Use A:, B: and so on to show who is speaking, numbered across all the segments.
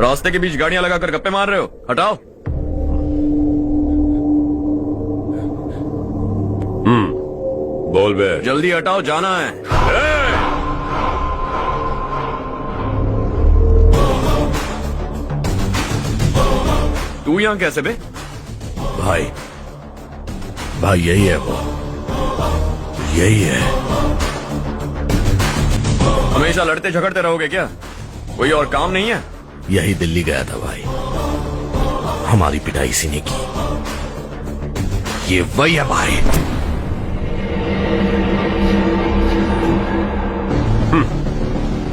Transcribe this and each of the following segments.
A: रास्ते के बीच गाड़ियां लगाकर गप्पे मार रहे हो, हटाओ।
B: बोल बे।
A: जल्दी हटाओ, जाना है। तू यहां कैसे बे?
B: भाई भाई यही है वो, यही है।
A: हमेशा लड़ते झगड़ते रहोगे क्या? कोई और काम नहीं है?
B: यही दिल्ली गया था भाई, हमारी पिटाई इसी ने की। ये वही है भाई।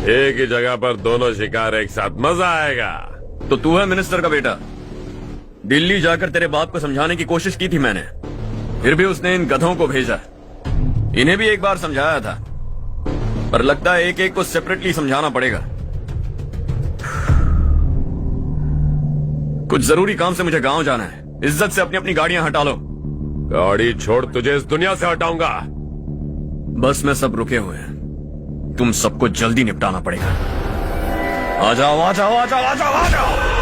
B: एक ही जगह पर दोनों शिकार एक साथ, मजा आएगा।
A: तो तू है मिनिस्टर का बेटा। दिल्ली जाकर तेरे बाप को समझाने की कोशिश की थी मैंने, फिर भी उसने इन गधों को भेजा। इन्हें भी एक बार समझाया था, पर लगता है एक एक को सेपरेटली समझाना पड़ेगा। कुछ जरूरी काम से मुझे गांव जाना है। इज्जत से अपनी अपनी गाड़ियां हटा लो।
B: गाड़ी छोड़, तुझे इस दुनिया से हटाऊंगा।
A: बस में सब रुके हुए हैं, तुम सबको जल्दी निपटाना पड़ेगा। आ जाओ आ जाओ आ जाओ आ जाओ आ जाओ।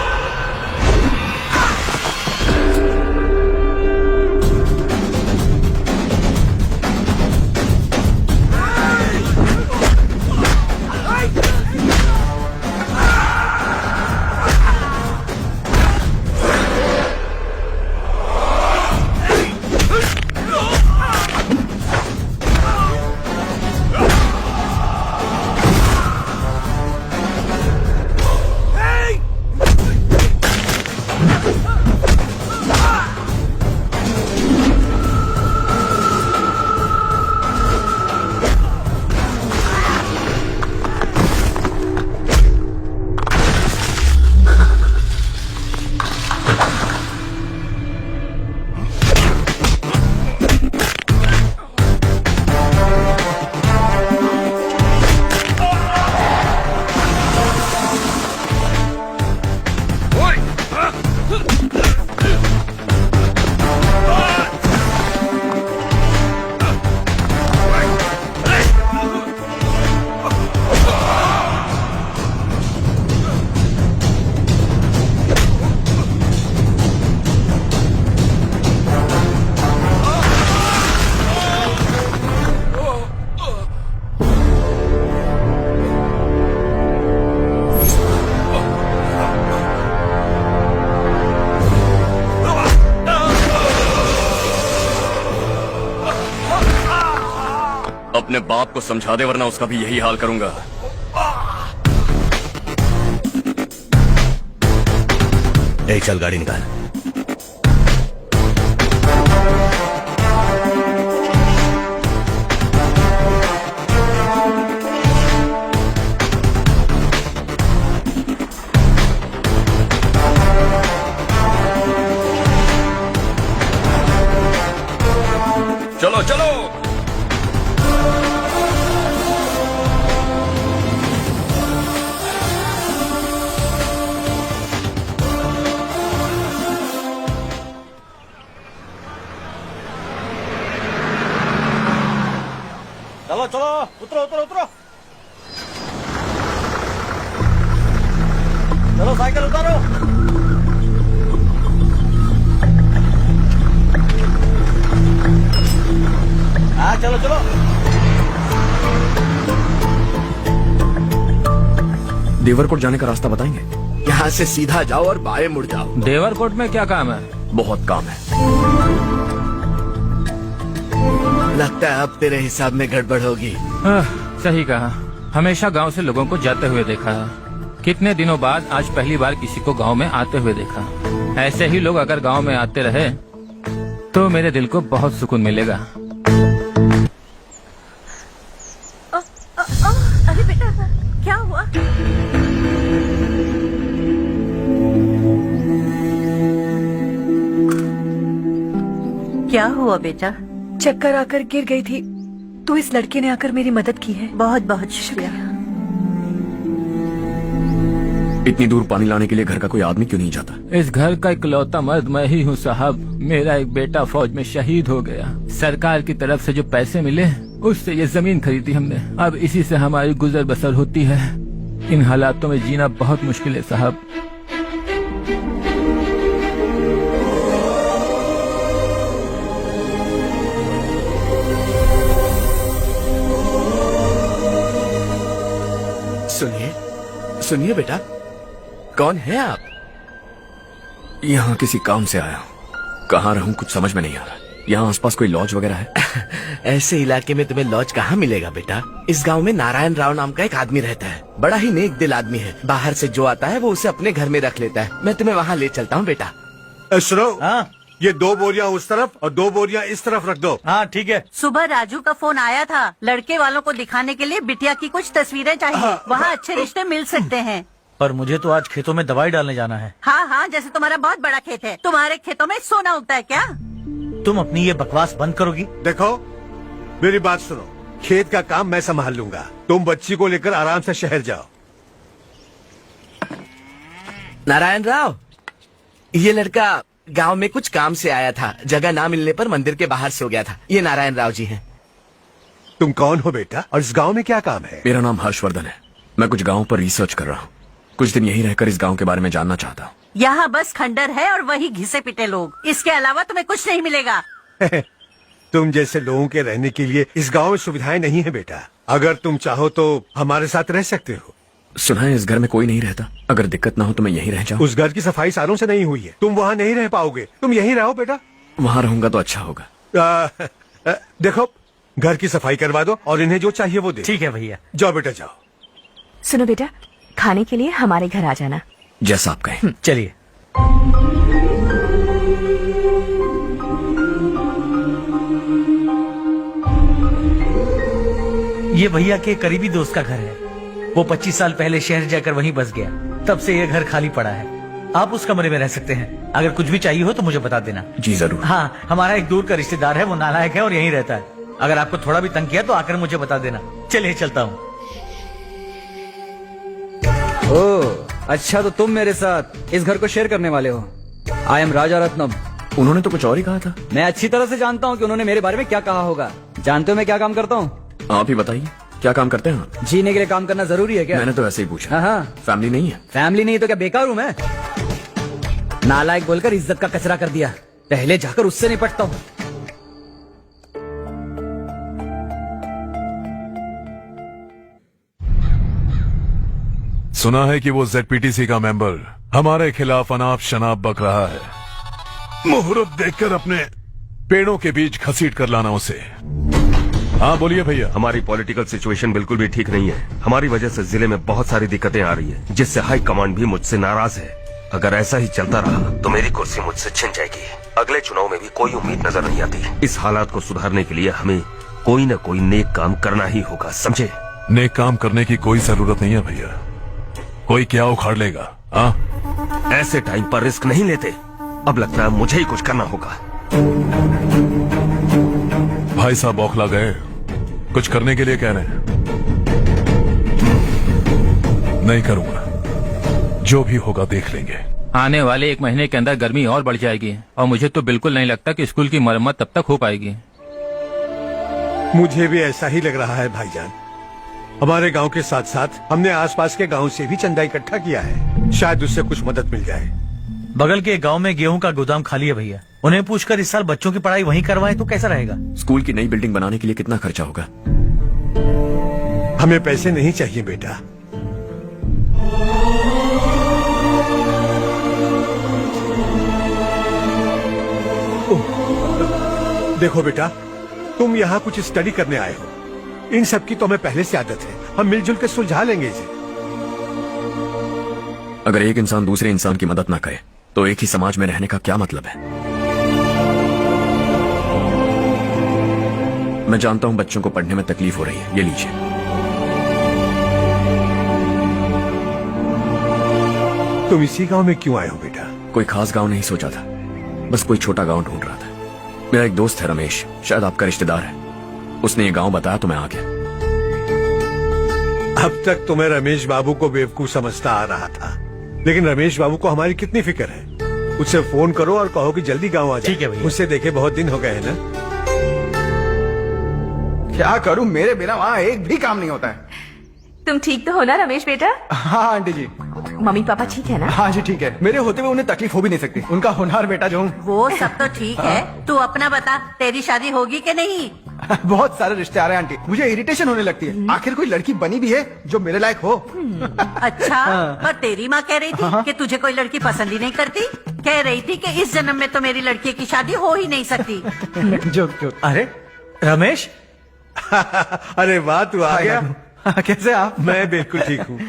A: अपने बाप को समझा दे, वरना उसका भी यही हाल करूंगा।
B: चल गाड़ी निकाल।
A: चलो चलो।
C: चलो चलो, उतरो उतरो उतरो। चलो साइकिल उतारो। हाँ चलो चलो।
A: देवरकोट जाने का रास्ता बताएंगे?
B: यहाँ से सीधा जाओ और बाएं मुड़ जाओ।
D: देवरकोट में क्या काम है?
A: बहुत काम है।
B: लगता है अब तेरे हिसाब में गड़बड़ होगी।
D: सही कहा। हमेशा गांव से लोगों को जाते हुए देखा है, कितने दिनों बाद आज पहली बार किसी को गांव में आते हुए देखा। ऐसे ही लोग अगर गांव में आते रहे तो मेरे दिल को बहुत सुकून मिलेगा।
E: अरे बेटा, क्या हुआ? क्या हुआ बेटा?
F: चक्कर आकर गिर गई थी, तो इस लड़के ने आकर मेरी मदद की है।
E: बहुत बहुत शुक्रिया।
A: इतनी दूर पानी लाने के लिए घर का कोई आदमी क्यों नहीं जाता?
D: इस घर का इकलौता मर्द मैं ही हूँ साहब। मेरा एक बेटा फौज में शहीद हो गया। सरकार की तरफ से जो पैसे मिले उससे ये जमीन खरीदी हमने। अब इसी से हमारी गुजर बसर होती है। इन हालातों में जीना बहुत मुश्किल है साहब।
B: सुनिए बेटा, कौन है आप?
A: यहाँ किसी काम से आया हूँ। कहाँ रहूँ कुछ समझ में नहीं आ रहा। यहाँ आसपास कोई लॉज वगैरह है?
B: ऐसे इलाके में तुम्हें लॉज कहाँ मिलेगा बेटा? इस गांव में नारायण राव नाम का एक आदमी रहता है। बड़ा ही नेक दिल आदमी है। बाहर से जो आता है वो उसे अपने घर में रख लेता है। मैं तुम्हें वहाँ ले चलता हूँ बेटा।
G: सुनो,
C: हाँ
G: ये 2 बोरियां उस तरफ और 2 बोरियां इस तरफ रख दो।
C: हाँ ठीक है।
E: सुबह राजू का फोन आया था, लड़के वालों को दिखाने के लिए बिटिया की कुछ तस्वीरें चाहिए। वहाँ अच्छे रिश्ते मिल सकते हैं।
C: पर मुझे तो आज खेतों में दवाई डालने जाना है।
E: हाँ हाँ, जैसे तुम्हारा बहुत बड़ा खेत है, तुम्हारे खेतों में सोना उगता है क्या?
C: तुम अपनी ये बकवास बंद करोगी?
G: देखो, मेरी बात सुनो, खेत का काम मैं संभाल लूंगा। तुम बच्ची को लेकर आराम से शहर जाओ।
B: नारायण राव, ये लड़का गांव में कुछ काम से आया था। जगह ना मिलने पर मंदिर के बाहर सो गया था। ये नारायण राव जी हैं।
G: तुम कौन हो बेटा, और इस गांव में क्या काम है?
A: मेरा नाम हर्षवर्धन है। मैं कुछ गाँव पर रिसर्च कर रहा हूँ। कुछ दिन यहीं रहकर इस गाँव के बारे में जानना चाहता हूँ।
E: यहाँ बस खंडर है और वही घिसे पिटे लोग। इसके अलावा तुम्हें कुछ नहीं मिलेगा।
G: तुम जैसे लोगों के रहने के लिए इस गांव में सुविधाएं नहीं है बेटा। अगर तुम चाहो तो हमारे साथ रह सकते हो।
A: सुना है इस घर में कोई नहीं रहता। अगर दिक्कत ना हो तो मैं यहीं रह जाऊँ।
G: उस घर की सफाई सालों से नहीं हुई है। तुम वहाँ नहीं रह पाओगे। तुम यहीं रहो बेटा।
A: वहाँ रहूंगा तो अच्छा होगा।
G: देखो, घर की सफाई करवा दो और इन्हें जो चाहिए वो दे।
C: ठीक है भैया।
G: जाओ बेटा जाओ।
F: सुनो बेटा, खाने के लिए हमारे घर आ जाना।
A: जैसा आप कहें।
C: चलिए। ये भैया के करीबी दोस्त का घर है। वो 25 साल पहले शहर जाकर वहीं बस गया। तब से ये घर खाली पड़ा है। आप उस कमरे में रह सकते हैं। अगर कुछ भी चाहिए हो तो मुझे बता देना।
A: जी जरूर।
C: हाँ, हमारा एक दूर का रिश्तेदार है, वो नालायक है और यहीं रहता है। अगर आपको थोड़ा भी तंग किया तो आकर मुझे बता देना। चलिए चलता हूँ।
H: ओह, अच्छा तो तुम मेरे साथ इस घर को शेयर करने वाले हो। आई एम राजा रत्नम।
A: उन्होंने तो कुछ और ही कहा था।
H: मैं अच्छी तरह से जानता हूँ कि उन्होंने मेरे बारे में क्या कहा होगा। जानते हो मैं क्या काम करता हूँ?
A: आप ही बताइए, क्या काम करते हैं आप?
H: जीने के लिए काम करना जरूरी है क्या?
A: मैंने तो ऐसे ही पूछा।
H: हाँ हाँ।
A: फैमिली नहीं है?
H: फैमिली नहीं तो क्या बेकार हूँ मैं? नालायक बोलकर इज्जत का कचरा कर दिया। पहले जाकर उससे निपटता हूँ।
I: सुना है कि वो जेडपीटीसी का मेंबर हमारे खिलाफ अनाप शनाप बक रहा है। मुहूर्त देखकर अपने पेड़ों के बीच घसीट कर लाना उसे। हाँ बोलिए भैया।
J: हमारी पॉलिटिकल सिचुएशन बिल्कुल भी ठीक नहीं है। हमारी वजह से जिले में बहुत सारी दिक्कतें आ रही है, जिससे हाई कमांड भी मुझसे नाराज है। अगर ऐसा ही चलता रहा तो मेरी कुर्सी मुझसे छिन जाएगी। अगले चुनाव में भी कोई उम्मीद नजर नहीं आती। इस हालात को सुधारने के लिए हमें कोई न कोई नेक काम करना ही होगा, समझे?
I: नेक काम करने की कोई जरूरत नहीं है भैया। कोई क्या उखाड़ लेगा? हाँ,
J: ऐसे टाइम पर रिस्क नहीं लेते। अब लगता है मुझे ही कुछ करना होगा।
I: भाई साहब बौखला गए। कुछ करने के लिए कह रहे हैं। नहीं करूंगा, जो भी होगा देख लेंगे।
D: आने वाले 1 महीने के अंदर गर्मी और बढ़ जाएगी और मुझे तो बिल्कुल नहीं लगता कि स्कूल की मरम्मत तब तक हो पाएगी।
G: मुझे भी ऐसा ही लग रहा है भाईजान। हमारे गांव के साथ साथ हमने आसपास के गांव से भी चंदा इकट्ठा किया है। शायद उससे कुछ मदद मिल जाए।
C: बगल के गांव में गेहूं का गोदाम खाली है भैया। उन्हें पूछकर इस साल बच्चों की पढ़ाई वहीं करवाएं तो कैसा रहेगा?
A: स्कूल की नई बिल्डिंग बनाने के लिए कितना खर्चा होगा?
G: हमें पैसे नहीं चाहिए बेटा। देखो बेटा, तुम यहाँ कुछ स्टडी करने आए हो। इन सब की तो हमें पहले से आदत है। हम मिलजुल के सुलझा लेंगे इसे।
A: अगर एक इंसान दूसरे इंसान की मदद ना करे तो एक ही समाज में रहने का क्या मतलब है? मैं जानता हूं बच्चों को पढ़ने में तकलीफ हो रही है। ये लीजिए।
G: तुम इसी गांव में क्यों आए हो बेटा?
A: कोई खास गांव नहीं सोचा था, बस कोई छोटा गांव ढूंढ रहा था। मेरा एक दोस्त है रमेश, शायद आपका रिश्तेदार है। उसने ये गांव बताया तो मैं आ गया।
G: अब तक तो मैं रमेश बाबू को बेवकूफ समझता आ रहा था, लेकिन रमेश बाबू को हमारी कितनी फिक्र है। उससे फोन करो और कहो कि जल्दी गांव आ जाए।
C: ठीक है भैया।
G: उससे देखे बहुत दिन हो गए हैं ना।
K: क्या करूं, मेरे बिना वहाँ एक भी काम नहीं होता है।
F: तुम ठीक तो हो ना रमेश बेटा?
K: हाँ आंटी जी।
F: मम्मी पापा ठीक है ना?
K: हाँ जी ठीक है। मेरे होते हुए उन्हें तकलीफ हो भी नहीं सकती। उनका होनहार बेटा जो हूँ।
E: वो सब तो ठीक है, तू अपना बता, तेरी शादी होगी कि नहीं?
K: बहुत सारे रिश्ते आ रहे हैं आंटी, मुझे इरिटेशन होने लगती है। आखिर कोई लड़की बनी भी है जो मेरे लायक हो।
E: अच्छा, पर तेरी माँ कह रही थी कि तुझे कोई लड़की पसंद ही नहीं करती। कह रही थी कि इस जन्म में तो मेरी लड़की की शादी हो ही नहीं सकती।
K: Joke joke.
C: अरे रमेश,
G: अरे वाह, तू आ गया।
K: कैसे आप?
G: मैं बिल्कुल ठीक हूँ।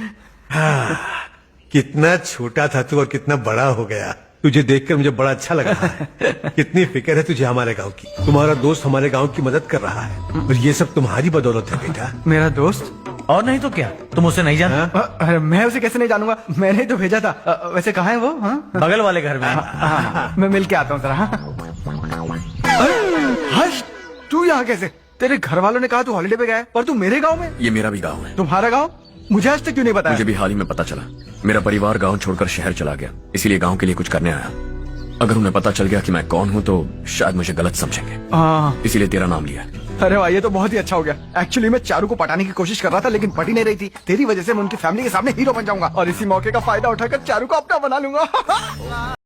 G: कितना छोटा था तू और कितना बड़ा हो गया। तुझे देखकर मुझे बड़ा अच्छा लग रहा है। कितनी फिक्र है तुझे हमारे गांव की। तुम्हारा दोस्त हमारे गांव की मदद कर रहा है और ये सब तुम्हारी बदौलत है बेटा।
K: मेरा दोस्त?
C: और नहीं तो क्या, तुम उसे नहीं जानते?
K: अरे मैं उसे कैसे नहीं जानूंगा, मैंने ही तो भेजा था। वैसे कहाँ है वो?
C: बगल वाले घर में।
K: मैं मिल के आता हूँ जरा। हर्ष, तू यहाँ कैसे? तेरे घर वालों ने कहा तू हॉलिडे पे गया है, पर तू मेरे गांव में।
A: ये मेरा भी गांव है।
K: तुम्हारा गांव? मुझे आज तक क्यों नहीं बताया?
A: मुझे भी हाल ही में पता चला। मेरा परिवार गांव छोड़कर शहर चला गया, इसीलिए गांव के लिए कुछ करने आया। अगर उन्हें पता चल गया कि मैं कौन हूँ तो शायद मुझे गलत समझेंगे, इसीलिए तेरा नाम लिया।
K: अरे वाह, ये तो बहुत ही अच्छा हो गया। एक्चुअली मैं चारू को पटाने की कोशिश कर रहा था, लेकिन पटी नहीं रही थी। तेरी वजह से मैं उनकी फैमिली के सामने हीरो बन जाऊंगा और इसी मौके का फायदा उठाकर चारू को अपना बना लूंगा।